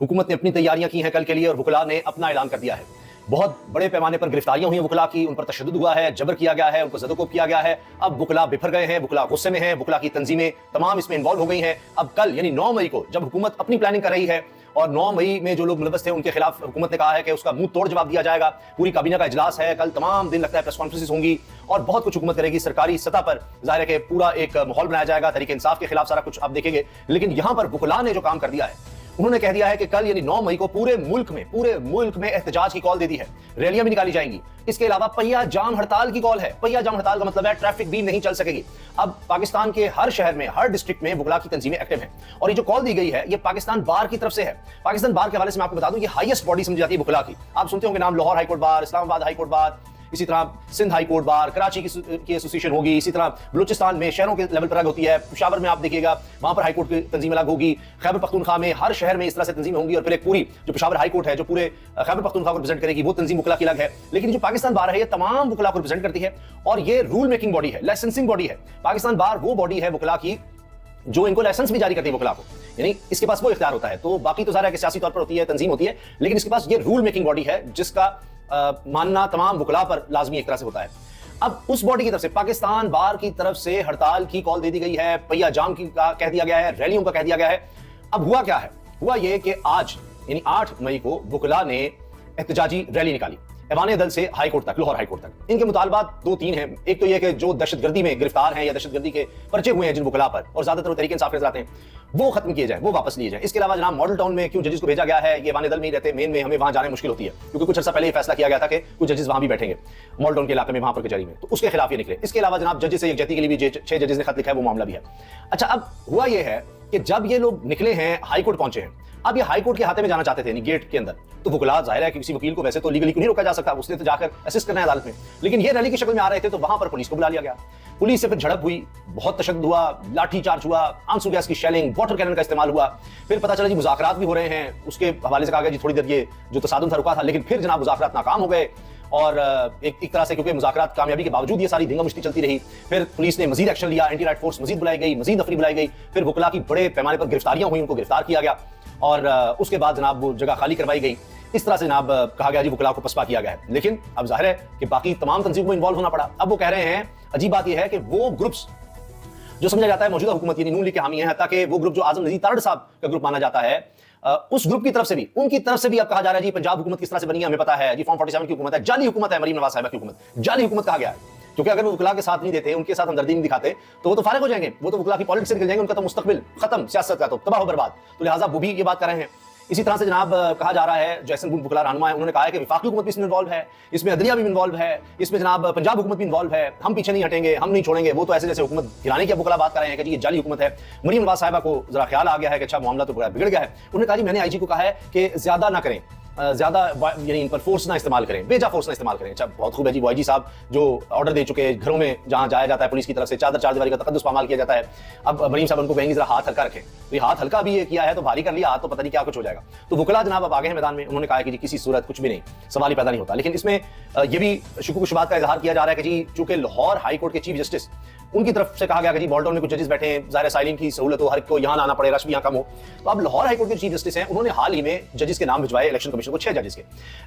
हुकूमत ने अपनी तैयारियां की हैं कल के लिए और वुकला ने अपना ऐलान कर दिया है। बहुत बड़े पैमाने पर गिरफ्तारियां हुई हैं वुकला की, उन पर तशद्दुद हुआ है, जबर किया गया है, उनको ज़दोकोब किया गया है। अब वुकला बिफर गए हैं, वुकला गुस्से में हैं, वुकला की तंजीमें तमाम इसमें इन्वॉल्व हो गई हैं। अब कल यानी 9 मई को जब हुकूमत अपनी प्लानिंग कर रही है और 9 मई में जो लोग मुलव्वस थे उनके खिलाफ हुकूमत ने कहा है कि उसका मुंह तोड़ जवाब दिया जाएगा। पूरी काबीना का इजलास है कल, तमाम दिन लगता है प्रेस कॉन्फ्रेंसेस होंगी और बहुत कुछ हुकूमत करेगी सरकारी सतह पर। जाहिर है कि पूरा एक माहौल बनाया जाएगा, तहरीक इंसाफ के खिलाफ सारा कुछ आप देखेंगे। लेकिन यहां पर वुकला ने जो काम कर दिया है, उन्होंने कह दिया है कि कल यानी 9 मई को पूरे मुल्क में एहतजाज की कॉल दे दी है, रैलियां भी निकाली जाएंगी। इसके अलावा पहिया जाम हड़ताल की कॉल है। पहिया जाम हड़ताल का मतलब है ट्रैफिक भी नहीं चल सकेगी। अब पाकिस्तान के हर शहर में, हर डिस्ट्रिक्ट में वुकला की तंजीमें एक्टिव हैं और ये जो कॉल दी गई है ये पाकिस्तान बार की तरफ से है। पाकिस्तान बार के हवाले से मैं आपको बता दूं, ये हाईएस्ट बॉडी समझी जाती है वुकला की। आप सुनते होंगे नाम, Lahore high court bar, Islamabad high court bar, इसी तरह Sindh high court bar, Karachi की एसोसिएशन होगी, इसी तरह बलूचिस्तान में शहरों के लेवल पर अलग होती है, पेशावर में आप देखिएगा वहां पर हाई कोर्ट की तंजीम अलग होगी, खैबर पख्तूनख्वा में हर शहर में इस तरह से तंजीम होंगी और फिर एक पूरी जो पेशावर हाई कोर्ट है जो पूरे खैबर पख्तूनख्वा को रिप्रेजेंट करेगी वो तंजीम वुकला की अलग है। लेकिन जो पाकिस्तान बार है ये तमाम वुकला को रिप्रेजेंट करती है और ये रूल मेकिंग बॉडी है, लाइसेंसिंग बॉडी है। पाकिस्तान बार वो बॉडी है वुकला की जो इनको लाइसेंस भी जारी करती है वुकला को, यानी इसके पास वो इख्तियार होता है। तो बाकी तो सारा सियासी तौर पर होती है, तंजीम होती है, लेकिन इसके पास ये रूल मेकिंग बॉडी है जिसका मानना तमाम वुकला पर लाजमी एक तरह से होता है। अब उस बॉडी की तरफ से, पाकिस्तान बार की तरफ से हड़ताल की कॉल दे दी गई है, पहिया जाम की कह दिया गया है, रैलियों का कह दिया गया है। अब हुआ क्या है? हुआ ये कि आज यानी 8 मई को वुकला ने एहतजाजी रैली निकाली ऐवान दल से हाई कोर्ट तक, लाहौर हाई कोर्ट तक। इनके मुतालबात 2-3 हैं। एक तो यह कि जो दहशतगर्दी में गिरफ्तार हैं या दहशतगर्दी के पर्चे हुए हैं जिन वुकला पर, और ज्यादातर तहरीक इंसाफ नजर आते हैं, वो खत्म किए जाए, वो वापस लिए जाए। इसके अलावा जनाब मॉडल टाउन में क्यों जजेस को भेजा गया है, ये ऐवान दल में ही रहते, मेन में हमें वहां जाने मुश्किल होती है क्योंकि कुछ अर्सा पहले ही फैसला किया गया था कि कुछ जजेस वहां भी बैठेंगे मॉडल टाउन के इलाके में, वहां पर कचहरी में, तो उसके खिलाफ ये निकले। इसके अलावा जनाब जजेस से यकजहती के लिए भी 6 जजेस ने खत लिखा है, वो मामला भी है। अच्छा, अब हुआ ये है कि जब ये लोग निकले हैं, हाई कोर्ट पहुंचे हैं, अब ये हाई कोर्ट के हाथे में जाना चाहते थे गेट के अंदर, तो वुकला जाहिर है कि किसी वकील को वैसे तो लीगली नहीं रोका जा सकता, उसने तो जाकर असिस्ट करना है अदालत में। लेकिन ये रैली की शक्ल में आ रहे थे तो वहां पर पुलिस को बुला लिया गया। पुलिस से फिर झड़प हुई, बहुत तशद्दुद हुआ, लाठी चार्ज हुआ, आंसू गैस की शेलिंग, वाटर कैनन का इस्तेमाल हुआ। फिर पता चला जी मुज़ाकरात भी हो रहे हैं, उसके हवाले से कहा गया जी थोड़ी देर ये जो तसादुम था रुका था, लेकिन फिर जनाब मुज़ाकरात नाकाम हो गए और एक तरह से क्योंकि मुज़ाकरात कामयाबी के बावजूद ये सारी धींगा मुश्ती चलती रही। फिर पुलिस ने मजीद एक्शन लिया, एंटी राइट फोर्स मजीद बुलाई गई, मजीद नफरी बुलाई गई, फिर वुकला की बड़े पैमाने पर गिरफ्तारियां हुई, उनको गिरफ्तार किया गया और उसके बाद जनाब वो जगह खाली करवाई गई। इस तरह से जनाब कहा गया जी वुकला को पसपा किया गया है। लेकिन अब जाहिर है कि बाकी तमाम तंजीमों को इन्वॉल्व होना पड़ा। अब वो कह रहे हैं, अजीब बात यह है कि वो ग्रुप्स जो समझा जाता है मौजूदा हुकूमत यानी नून लीग के हामी है, ताकि वो ग्रुप जो आजम नजीर तारड़ साहब का ग्रुप माना जाता है, उस ग्रुप की तरफ से भी, उनकी तरफ से भी अब कहा जा रहा है जी पंजाब हुकूमत किस तरह से बनी है हमें पता है जी, फॉर्म 47 की हुकूमत है, जाली हुकूमत है, मरीम नवाज साहिबा की हुकूमत, जाली हुकूमत कहा गया है। क्योंकि अगर वो वुकला के साथ नहीं देते, उनके साथ हमदर्दी नहीं दिखाते, तो वो तो फारिग हो जाएंगे, वो तो वुकला की पॉलिटिक्स से निकल जाएंगे, उनका तो मुस्तकबिल खत्म, सियासत का तो तबाह बर्बाद। तो लिहाजा वो भी ये बात कर रहे हैं। इसी तरह से जनाब कहा जा रहा है, जैसन वुकला रहनुमा है, उन्होंने कहा है कि वफाकी हुकूमत भी इसमें इन्वॉल्व है, इसमें अदलिया भी इन्वॉल्व है, इसमें जनाब पंजाब हुकूमत भी इन्वॉल्व है, हम पीछे नहीं हटेंगे, हम नहीं छोड़ेंगे। वो तो ऐसे जैसे हुकूमत गिराने की वुकला बात कर रहे हैं कि जी ये जाली हुकूमत है। मरीम नवाज साहिबा को जरा ख्याल आ गया है कि अच्छा मामला तो बिगड़ गया है। उन्होंने कहा जी मैंने आईजी को कहा है कि ज्यादा ना करें, ज्यादा यानी इन पर फोर्स ना इस्तेमाल करें, बेजा फोर्स ना इस्तेमाल करें। अच्छा, बहुत खूब है जी, वो आईजी साहब जो ऑर्डर दे चुके हैं, घरों में जहां जाया जाता है पुलिस की तरफ से चार दीवारी का तकद्दुस पामाल किया जाता है। अब मरीम साहब उनको कहेंगे जरा हाथ हल्का रखें, तो ये हाथ हल्का भी ये किया है तो भारी कर लिया हाथ, तो पता नहीं क्या कुछ हो जाएगा। तो वुकला जनाब अब आगे हैं मैदान में, उन्होंने कहा कि जी किसी सूरत कुछ भी नहीं, सवाल ही पैदा नहीं होता। लेकिन इसमें ये भी शुक्र शुबात का इजहार किया जा रहा है कि जी चूंकि लाहौर हाई कोर्ट के चीफ जस्टिस, उनकी तरफ से कहा गया कि जी मॉडल टाउन में कुछ जजेस बैठे हैं, ज़ाहिर साइलिन की सहूलत हो, हर को यहाँ आना पड़े, रश भी यहाँ कम हो। तो अब लाहौर हाई कोर्ट के चीफ जस्टिस हैं, उन्होंने हाल ही में जजेस के नाम भिजवाए इलेक्शन कमीशन को, 6 जजेस के।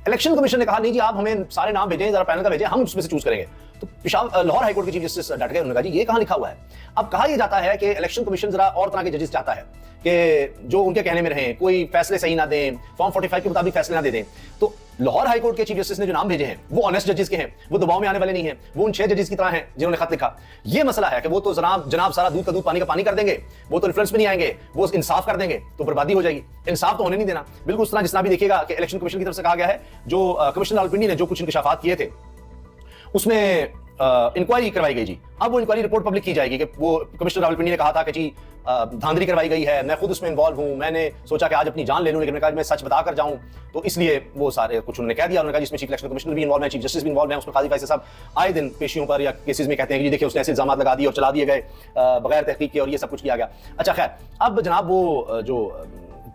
इलेक्शन कमीशन ने कहा नहीं जी आप हमें सारे नाम भेजें, जरा पैनल का भेजें, हम उसमें से चूज करेंगे। तो लाहौर हाई कोर्ट के चीफ जस्टिस डट गए, उन्होंने कहा जी ये कहाँ लिखा हुआ है। अब कहा यह जाता है कि इलेक्शन कमीशन जरा और तरह के जजेस चाहता है कि जो उनके कहने में रहें, कोई फैसले सही ना दें, फॉर्म 45 के मुताबिक फैसले ना दे दें। तो लाहौर हाई कोर्ट के चीफ जस्टिस ने जो नाम भेजे हैं वो ऑनेस्ट जजेस के हैं, वो दबाव में आने वाले नहीं हैं, वो उन 6 जजेस की तरह हैं जिन्होंने खत लिखा। ये मसला है कि वो तो जनाब सारा दूध का दूध पानी का पानी कर देंगे, वो तो इन्फ्लुएंस में नहीं आएंगे, वो इंसाफ कर देंगे तो बर्बादी हो जाएगी। इंसाफ तो होने नहीं देना। बिल्कुल उस तरह जितना भी देखिएगा कि इलेक्शन कमीशन की तरफ से कहा गया है, जो कमिश्नर रावलपिंडी ने जो कुछ इंकशाफात किए थे उसमें इंक्वायरी करवाई गई जी। अब वो इंक्वायरी रिपोर्ट पब्लिक की जाएगी कि वो कमिश्नर रावलपिंडी ने कहा था कि जी धांधली करवाई गई है, मैं खुद उसमें इन्वॉल्व हूं, मैंने सोचा कि आज अपनी जान ले लूं, लेकिन मैं सच बता कर जाऊं, तो इसलिए वो सारे कुछ उन्होंने कह दिया। उन्होंने कहा जिसमें चीफ इलेक्शन कमिश्नर भी इन्वॉल्व है, चीफ जस्टिस भी इन्वॉल्व है, उसमें काजी फैसल साहब आए दिन पेशियों पर या केसेस में कहते हैं कि देखिए उसने ऐसे इल्जाम लगा दिए और चला दिए गए बगैर तहकीक के और ये सब कुछ किया गया। अच्छा खैर, अब जनाब वो जो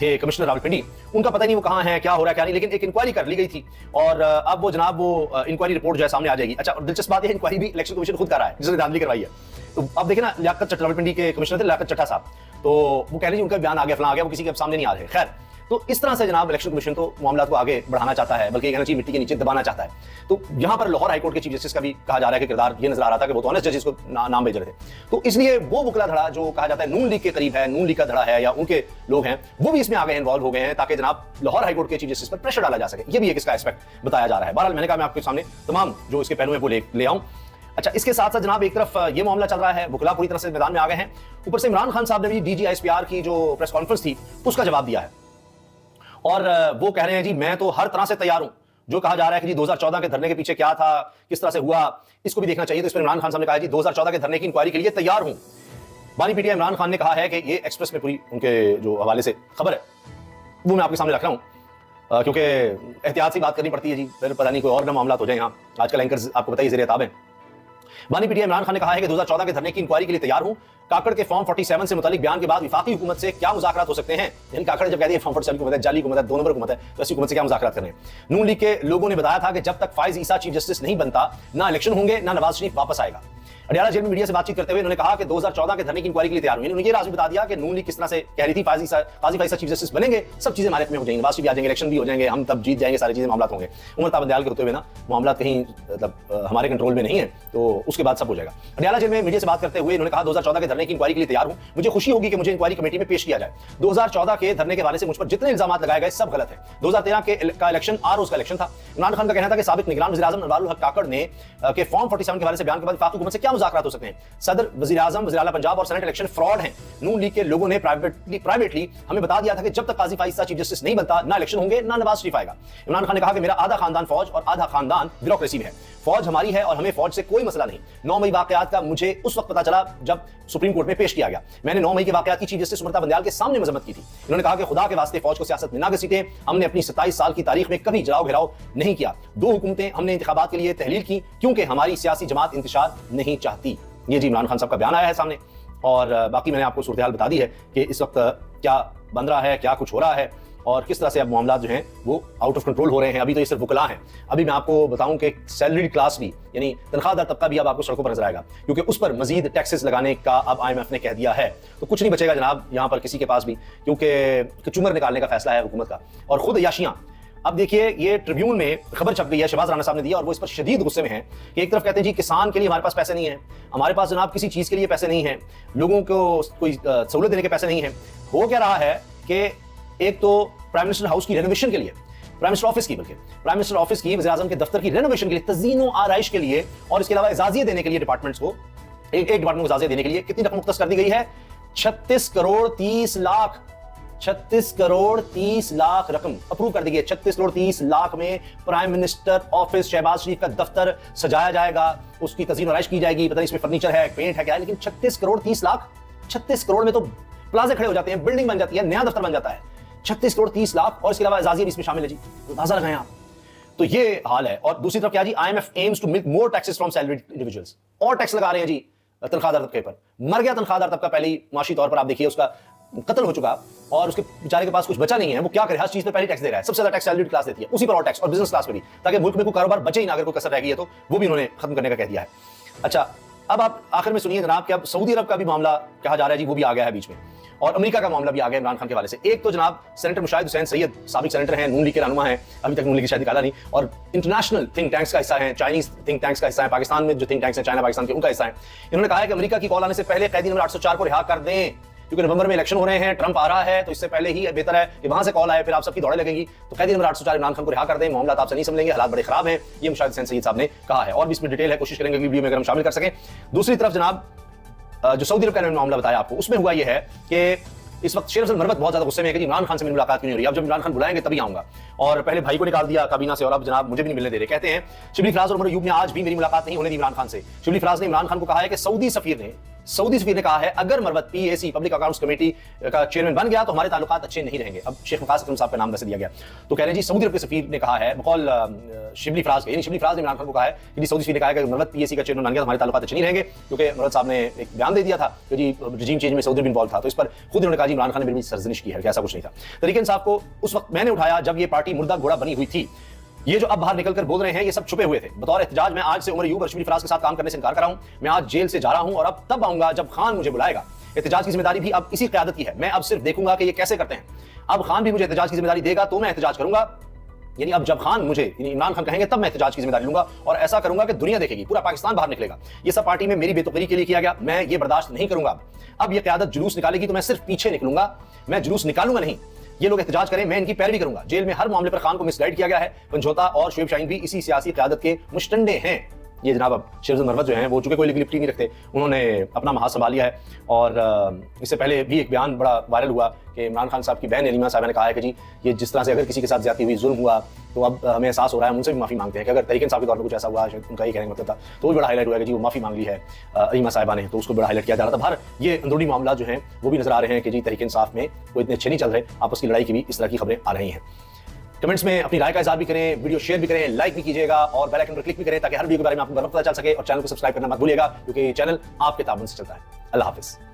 थे कमिश्नर रावलपिंडी, उनका पता नहीं वो कहाँ है, क्या हो रहा है क्या नहीं, लेकिन एक इंक्वायरी कर ली गई थी और अब वो जनाब वो इंक्वायरी रिपोर्ट जो है सामने आ जाएगी। अच्छा, दिलचस्प बात है इंक्वायरी भी इलेक्शन कमीशन खुद कर रहा है जिसने धांधली करवाई है। तो अब देखे ना, लियाकत रावलपिंडी के कमिश्नर थे लियाकत चट्टा साहब, तो वो कह रहे हैं उनका बयान आ गया, फलां आ गया, वो किसी के सामने नहीं आ रहे। खैर, तो इस तरह से जनाब इलेक्शन कमीशन तो मामला को आगे बढ़ाना चाहता है, बल्कि कहना चाहिए मिट्टी के नीचे दबाना चाहता है। तो यहां पर लाहौर हाईकोर्ट के चीफ जस्टिस का भी कहा जा रहा है कि किरदार ये नजर आ रहा था कि वो तो ऑनेस्ट जजेस को नाम भेज रहे थे। तो इसलिए वो वकला धड़ा जो कहा जाता है नून लीग के करीब है, नून लीग का धड़ा है या उनके लोग हैं, वो भी इसमें आगे इन्वॉल्व हो गए हैं ताकि जनाब लाहौर हाईकोर्ट के चीफ जस्टिस पर प्रेशर डाला जा सके। ये भी एक इसका एस्पेक्ट बताया जा रहा है। बहरहाल मैंने कहा मैं आपके सामने तमाम जो इसके पहलू हैं वो ले आऊं। अच्छा, इसके साथ साथ जनाब एक तरफ ये मामला चल रहा है, वकला पूरी तरह से मैदान में आ गए हैं, ऊपर से इमरान खान साहब ने भी DGISPR की जो प्रेस कॉन्फ्रेंस थी उसका जवाब दिया है और वो कह रहे हैं जी मैं तो हर तरह से तैयार हूं। जो कहा जा रहा है कि जी 2014 के धरने के पीछे क्या था, किस तरह से हुआ, इसको भी देखना चाहिए। तो इस पर इमरान खान साहब ने कहा जी 2014 के धरने की इंक्वायरी के लिए तैयार हूं। बानी पीटीआई इमरान खान ने कहा है कि ये एक्सप्रेस में पूरी उनके जो हवाले से खबर है वो मैं आपके सामने रख रहा हूं क्योंकि एहतियात से बात करनी पड़ती है जी, फिर पता नहीं कोई और ना मामला हो जाए। यहाँ आजकल एंकर्स आपको बताइए ज़ेरे ताब हैं। बानी पीटीआई इमरान खान ने कहा है कि 2014 के धरने की इंक्वायरी के लिए तैयार हूं। काकड़ के फॉर्म 47 से मुतालिक बयान के बाद विफाकी हुकूमत से क्या मुज़ाकरात हो सकते हैं। यानी काकड़ जब कहती है फॉर्म 47 हुकूमत है, जाली हुकूमत है, 2 नंबर हुकूमत है, तो ऐसी हुकूमत से क्या मुज़ाकरात करने हैं। नून लीग के लोगों ने बताया था कि जब तक फाइज ईसा चीफ जस्टिस नहीं बनता ना इलेक्शन होंगे ना नवाज शरीफ वापस आएगा। अडियाला जेल में मीडिया से बातचीत करते हुए उन्होंने कहा कि 2014 के धरने की इंक्वायरी के लिए तैयार हुए। उन्होंने ये राज बता दिया कि नून लीग किस तरह से कह रही थी काजी फैसल चीफ जस्टिस बनेंगे, सब चीजें हमारे में हो जाएंगी, नवाज शरीफ आ जाएंगे, इलेक्शन भी हो जाएंगे, हम तब जीत जाएंगे, सारी चीजें मामला होंगे। उमर ताबंदयाल के होते हुए ना मामला कहीं मतलब हमारे कंट्रोल में नहीं है, तो उसके बाद सब हो जाएगा। अडियाला जेल में मीडिया से बात करते हुए उन्होंने कहा 2014 के धरने की इंक्वायरी के लिए तैयार हूं। मुझे खुशी होगी कि मुझे इंक्वायरी कमेटी में पेश किया जाए। 2014 के धरने के हवाले से मुझ पर जितने इल्जाम लगाए गए सब गलत है। 2013 का इलेक्शन ROs का इलेक्शन था। इमरान खान का कहना था कि साबिक निगरान वज़ीर-ए-आज़म अनवारुल हक काकड़ ने के फॉर्म 47 के हवाले से बयान के बाद वफाकी हुकूमत से क्या मुज़ाकरात हो सकते हैं। सदर, वज़ीर-ए-आज़म, वज़ीर-ए-आला पंजाब और सेनेट इलेक्शन फ्रॉड हैं। नून लीग के लोगों ने प्राइवेटली हमें बता दिया था कि जब तक काजी फाइज़ चीफ जस्टिस नहीं बनता ना इलेक्शन होंगे ना नवाज शरीफ आएगा। इमरान खान ने कहा कि मेरा आधा खानदान फौज और आधा खानदान ब्यूरोक्रेसी में है। फौज हमारी है और हमें फौज से कोई मसला नहीं। 9 मई वाकयात का मुझे उस वक्त पता चला जब सुप्रीम कोर्ट में पेश किया गया। मैंने 9 मई के वाकयात की चीफ जस्टिस उमर ताबंदयाल के सामने मजम्मत की थी। इन्होंने कहा कि खुदा के वास्ते फौज को सियासत में ना घसीटें, हमने अपनी 27 साल की तारीख में कभी जलाओ घेराव नहीं किया। 2 हुकूमतें हमने इंतखाबात के लिए तहलील की क्योंकि हमारी सियासी जमात इंतशार नहीं चाहती। ये जी इमरान खान साहब का बयान आया है सामने। और बाकी मैंने आपको सूरत हाल बता दी है कि इस वक्त क्या बन रहा है, क्या कुछ हो रहा है और किस तरह से अब मामला जो हैं वो आउट ऑफ कंट्रोल हो रहे हैं। अभी तो ये सिर्फ वकला हैं। अभी मैं आपको बताऊं कि सैलरीड क्लास भी यानी तनख्वाहदार तबका भी अब आपको सड़कों पर नजर आएगा क्योंकि उस पर मजीद टैक्सेस लगाने का अब IMF ने कह दिया है। तो कुछ नहीं बचेगा जनाब यहाँ पर किसी के पास भी, क्योंकि चुमर निकालने का फैसला है हुकूमत का। और खुद याशियां, अब देखिए ये ट्रिब्यून में खबर छप गई है, शहबाज राणा साहब ने दिया और वो इस पर शदीद गुस्से में है कि एक तरफ कहते हैं जी किसान के लिए हमारे पास पैसे नहीं है, हमारे पास जनाब किसी चीज के लिए पैसे नहीं है, लोगों को कोई सहूलत देने के पैसे नहीं है। हो क्या रहा है कि एक तो प्राइम मिनिस्टर हाउस की रेनोवेशन के लिए, प्राइम मिनिस्टर ऑफिस की, बल्कि प्राइम मिनिस्टर ऑफिस की, वज़ीर-ए-आज़म के दफ्तर की रेनोवेशन के लिए, तज़ीनो आराइश के लिए और इसके अलावा इजाज़ियत देने के लिए डिपार्टमेंट्स को, एक डिपार्टमेंट को इजाज़ियत देने के लिए कितनी रकम मुख्तस कर दी गई है? 36 करोड़ 30 लाख 36 करोड़ 30 लाख रकम अप्रूव कर दी गई है। 36 करोड़ 30 लाख में प्राइम मिनिस्टर ऑफिस, शहबाज शरीफ का दफ्तर सजाया जाएगा, उसकी तज़ीन आराइश की जाएगी, पता नहीं इसमें फर्नीचर है, पेंट है, क्या है, लेकिन 36 करोड़ 30 लाख, 36 करोड़ में तो प्लाजे खड़े हो जाते हैं, बिल्डिंग बन जाती है, नया दफ्तर बन जाता है। 36 करोड़ 30 लाख और इसके अलावा एजाज़ियत भी इसमें शामिल है जी, अंदाजा लगाएं आप। तो ये हाल है। और दूसरी तरफ क्या जी, IMF aims to milk more taxes from salaried individuals, और टैक्स लगा रहे हैं जी तनख्वाहदार तबके पर। मर गया तनख्वाहदार तबका पहले ही माशी तौर पर, आप देखिए उसका कत्ल हो चुका और उसके बेचारे के पास कुछ बचा नहीं है, वो क्या करे, हर चीज पे पहले टैक्स दे रहा है। सबसे ज्यादा टैक्स सैलरीड क्लास देती है, उसी पर और टैक्स, और बिजनेस क्लास पे भी, ताकि मुल्क में कोई कारोबार बचे ही ना, अगर कोई कसर रह गई है तो वो भी उन्होंने खत्म करने का कह दिया है। अच्छा, अब आप आखिर में सुनिए जनाब कि अब सऊदी अरब का भी मामला कहा जा रहा है जी, वो भी आ गया है बीच में, और अमेरिका का मामला भी आ गया इमरान खान के हवाले से। एक तो जनाब सेनेटर मुशाहिद हुसैन सैयद, साबिक सेनेटर हैं, नून लीग के रहनुमा हैं, अभी तक नून लीग की शायद निकाला नहीं, और इंटरनेशनल थिंक टैंक्स का हिस्सा है, चाइनीज थिंक टैंक्स का हिस्सा है, पाकिस्तान में जो थिंक टैंक्स हैं चाइना पाकिस्तान के, उनका हिस्सा है। इन्होंने कहा है कि अमेरिका की कॉल आने से पहले कैदी नंबर 804 को रिहा कर दें, क्योंकि नवंबर में इलेक्शन हो रहे हैं, ट्रंप आ रहा है, तो इससे पहले ही बेहतर है कि वहां से कॉल आए, फिर आप सबकी दौड़े लगेगी। तो कैदी नंबर 804 इमरान खान को रिहा कर दें, मामला आपसे नहीं समझेंगे, हालात बड़े खराब हैं, ये मुशाहिद हुसैन सैयद साहब ने कहा है। और भी इसमें डिटेल है, कोशिश करेंगे वीडियो में अगर हम शामिल कर सकें। दूसरी तरफ जनाब जो सऊदी अरब का मामला बताया आपको, उसमें हुआ यह है कि इस वक्त शेर अफजल मरवत बहुत ज्यादा गुस्से में है कि इमरान खान से मेरी मुलाकात क्यों नहीं हो रही, अब जब इमरान खान बुलाएंगे तभी आऊंगा, और पहले भाई को निकाल दिया काबीना से और अब जनाब मुझे भी नहीं मिलने दे रहे। कहते हैं शिबली फराज और उमर अयूब ने आज भी मेरी मुलाकात नहीं होने दी इमरान खान से। शिबली फराज ने इमरान खान को कहा है कि सऊदी सफीर ने कहा है अगर Marwat PAC public accounts committee का चेयरमैन बन गया तो हमारे ताल्लुकात अच्छे नहीं रहेंगे। अब शेख वकास अकरम साहब का नाम वैसे दिया गया, तो कह रहे हैं जी सऊदी अरब के सफीर ने कहा है, बकौल शिबली फराज के, यानी शिबली फराज ने इमरान खान को कहा है कि सऊदी सफीर ने कहा है कि मरवत PAC का चेयरमैन बन गया तो हमारे ताल्लुकात अच्छे नहीं रहेंगे, क्योंकि मरवत साहब ने एक बयान दे दिया था कि जी रजीम चेंज में सऊदी भी इन्वॉल्व था। तो इस पर खुद उन्होंने कहा जी इमरान खान ने मेरी सरजनिश की है कि ऐसा कुछ नहीं था। तरीके इंसाफ को उस वक्त मैंने उठाया जब ये पार्टी मुर्दा घोड़ा बनी हुई थी। ये जो अब बाहर निकलकर बोल रहे हैं, ये सब छुपे हुए थे। बतौर एहतजाज मैं आज से उमर यूब और शबीर फराज के साथ काम करने से इनकार कर रहा हूं। मैं आज जेल से जा रहा हूं और अब तब आऊंगा जब खान मुझे बुलाएगा। एहतजाज की जिम्मेदारी भी अब इसी क़यादत की है। मैं अब सिर्फ देखूंगा कि ये कैसे करते हैं। अब खान भी मुझे एहतजाज की जिम्मेदारी देगा तो मैं एहतजाज करूंगा। यानी अब जब खान मुझे इमरान खान कहेंगे तब मैं एहतजाज की जिम्मेदारी लूंगा और ऐसा करूंगा कि दुनिया देखेगी, पूरा पाकिस्तान बाहर निकलेगा। ये सब पार्टी में मेरी बेतुकरी के लिए किया गया, मैं ये बर्दाश्त नहीं करूंगा। अब ये क़यादत जुलूस निकालेगी तो मैं सिर्फ पीछे निकलूंगा, मैं जुलूस निकालूंगा नहीं। ये लोग एहतजाज करें, मैं इनकी पैरवी करूंगा। जेल में हर मामले पर खान को मिसगाइड किया गया है। पंजोता और शुएब शाहीन भी इसी सियासी क़यादत के मुश्तंडे हैं। ये जनाब अब शेरज़ुल मरवत जो हैं, वो चूंकि कोई लिबर्टी नहीं रखते, उन्होंने अपना महाज संभाल लिया है। और इससे पहले भी एक बयान बड़ा वायरल हुआ कि इमरान खान साहब की बहन अलीमा साहब ने कहा है कि जी ये जिस तरह से अगर किसी के साथ ज्यादती हुई, जुल्म हुआ, तो अब हमें एहसास हो रहा है, उनसे भी माफी मांगते हैं कि अगर तरीके इंसाफ के तौर पर कुछ ऐसा हुआ, उनका ही कहने का मतलब था, तो भी बड़ा हाईलाइट हुआ कि जी वो माफी मांग ली है अलीमा साहिबा ने, तो उसको बड़ा हाईलाइट किया जा रहा था। बाहर ये अंदरूनी मामला जो है वो भी नजर आ रहे हैं कि जी तरीके इंसाफ में वो इतने अच्छे नहीं चल रहे, आपस की लड़ाई की भी इस तरह की खबरें आ रही हैं। कमेंट्स में अपनी राय का इज़हार भी करें, वीडियो शेयर भी करें, लाइक भी कीजिएगा और बेल आइकन पर क्लिक भी करें ताकि हर वीडियो के बारे में आपको पता चल सके। और चैनल को सब्सक्राइब करना मत भूलिएगा क्योंकि चैनल आपके ताबन से चलता है। अल्लाह हाफिज़।